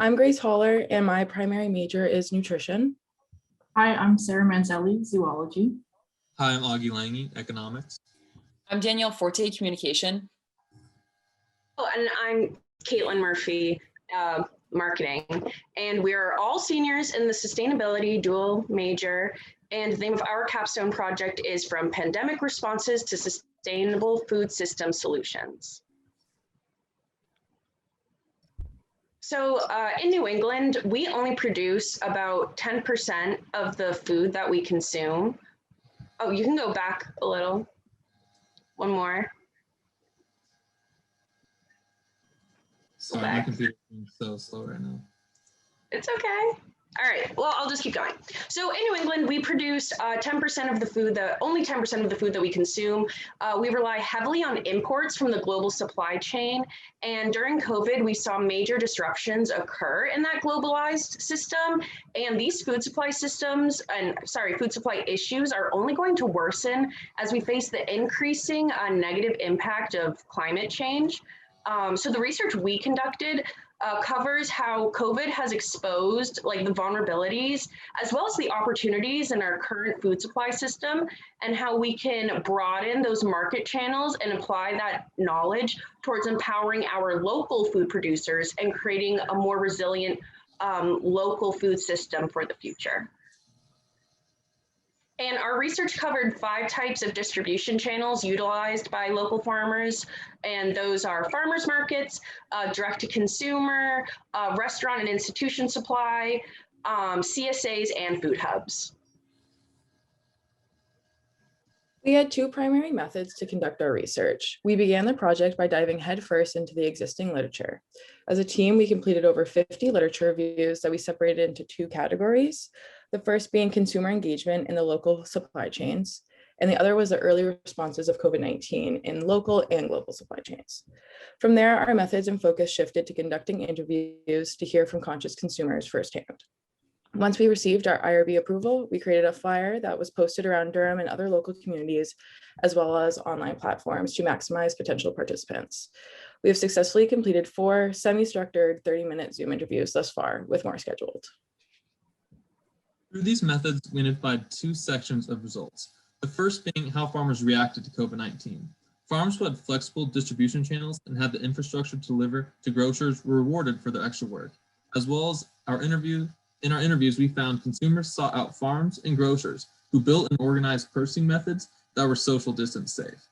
I'm Grace Holler, and my primary major is nutrition. Hi, I'm Sara Manzelli, zoology. Hi, I'm Lange, economics. I'm Danielle Forte, communication. Oh, and I'm Kaitlin Murphy, marketing. And we are all seniors in the sustainability dual major. And the name of our capstone project is From Pandemic Responses to Sustainable Food System Solutions. So in New England, we only produce about 10% of the food that we consume. Oh, you can go back a little. One more. Sorry, my computer's being so slow right now. It's okay. All right, well, I'll just keep going. So in New England, we produce 10% of the food, only 10% of the food that we consume. We rely heavily on imports from the global supply chain. And during COVID, we saw major disruptions occur in that globalized system. And these food supply issues are only going to worsen as we face the increasing negative impact of climate change. So the research we conducted covers how COVID has exposed the vulnerabilities as well as the opportunities in our current food supply system, and how we can broaden those market channels and apply that knowledge towards empowering our local food producers and creating a more resilient local food system for the future. And our research covered 5 types of distribution channels utilized by local farmers. And those are farmers markets, direct to consumer, restaurant and institution supply, CSAs, and food hubs. We had 2 primary methods to conduct our research. We began the project by diving headfirst into the existing literature. As a team, we completed over 50 literature reviews that we separated into 2 categories. The first being consumer engagement in the local supply chains, and the other was the early responses of COVID-19 in local and global supply chains. From there, our methods and focus shifted to conducting interviews to hear from conscious consumers firsthand. Once we received our IRB approval, we created a flyer that was posted around Durham and other local communities, as well as online platforms to maximize potential participants. We have successfully completed 4 semi-structured 30-minute Zoom interviews thus far, with more scheduled. Through these methods, we identified 2 sections of results. The first being how farmers reacted to COVID-19. Farmers who had flexible distribution channels and had the infrastructure to deliver to grocers were rewarded for their extra work. As well as in our interviews, we found consumers sought out farms and grocers who built and organized purchasing methods that were social distance safe.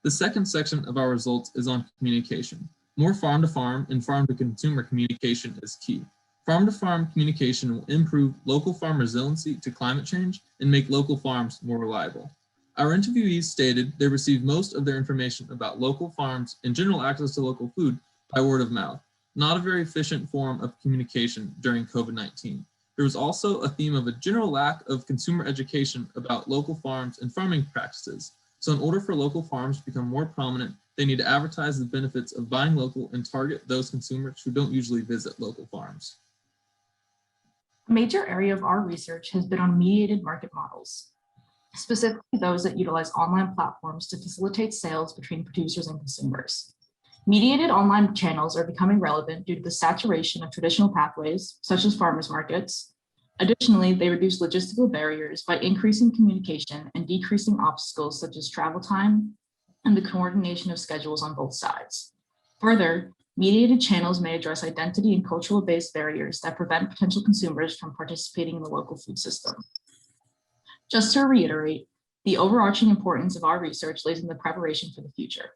The second section of our results is on communication. More farm-to-farm and farm-to-consumer communication is key. Farm-to-farm communication will improve local farm resiliency to climate change and make local farms more reliable. Our interviewees stated they received most of their information about local farms and general access to local food by word of mouth, not a very efficient form of communication during COVID-19. There was also a theme of a general lack of consumer education about local farms and farming practices. So in order for local farms to become more prominent, they need to advertise the benefits of buying local and target those consumers who don't usually visit local farms. A major area of our research has been on mediated market models, specifically those that utilize online platforms to facilitate sales between producers and consumers. Mediated online channels are becoming relevant due to the saturation of traditional pathways, such as farmers markets. Additionally, they reduce logistical barriers by increasing communication and decreasing obstacles such as travel time and the coordination of schedules on both sides. Further, mediated channels may address identity and cultural-based barriers that prevent potential consumers from participating in the local food system. Just to reiterate, the overarching importance of our research lays in the preparation for the future.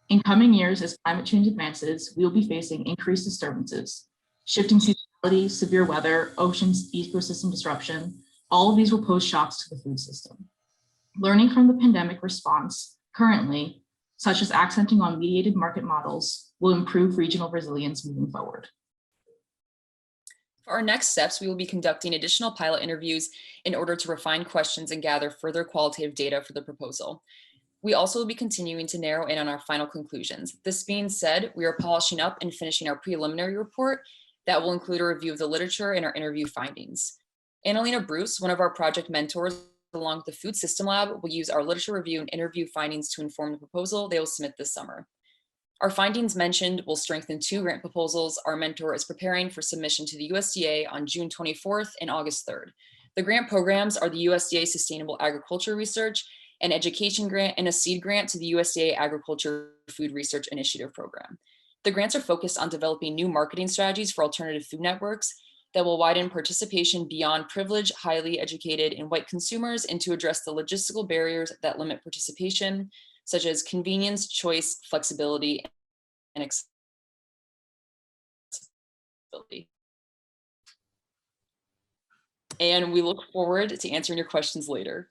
In coming years, as climate change advances, we will be facing increased disturbances, shifting seasonality, severe weather, oceans, ecosystem disruption. All of these will pose shocks to the food system. Learning from the pandemic response currently, such as accenting on mediated market models, will improve regional resilience moving forward. For our next steps, we will be conducting additional pilot interviews in order to refine questions and gather further qualitative data for the proposal. We also will be continuing to narrow in on our final conclusions. This being said, we are polishing up and finishing our preliminary report that will include a review of the literature and our interview findings. Annalena Bruce, one of our project mentors, along with the Food System Lab, will use our literature review and interview findings to inform the proposal they will submit this summer. Our findings mentioned will strengthen 2 grant proposals our mentor is preparing for submission to the USDA on June 24th and August 3rd. The grant programs are the USDA Sustainable Agriculture Research and Education Grant and a seed grant to the USDA Agriculture Food Research Initiative program. The grants are focused on developing new marketing strategies for alternative food networks that will widen participation beyond privileged, highly educated, and white consumers and to address the logistical barriers that limit participation, such as convenience, choice, flexibility, and accessibility. And we look forward to answering your questions later.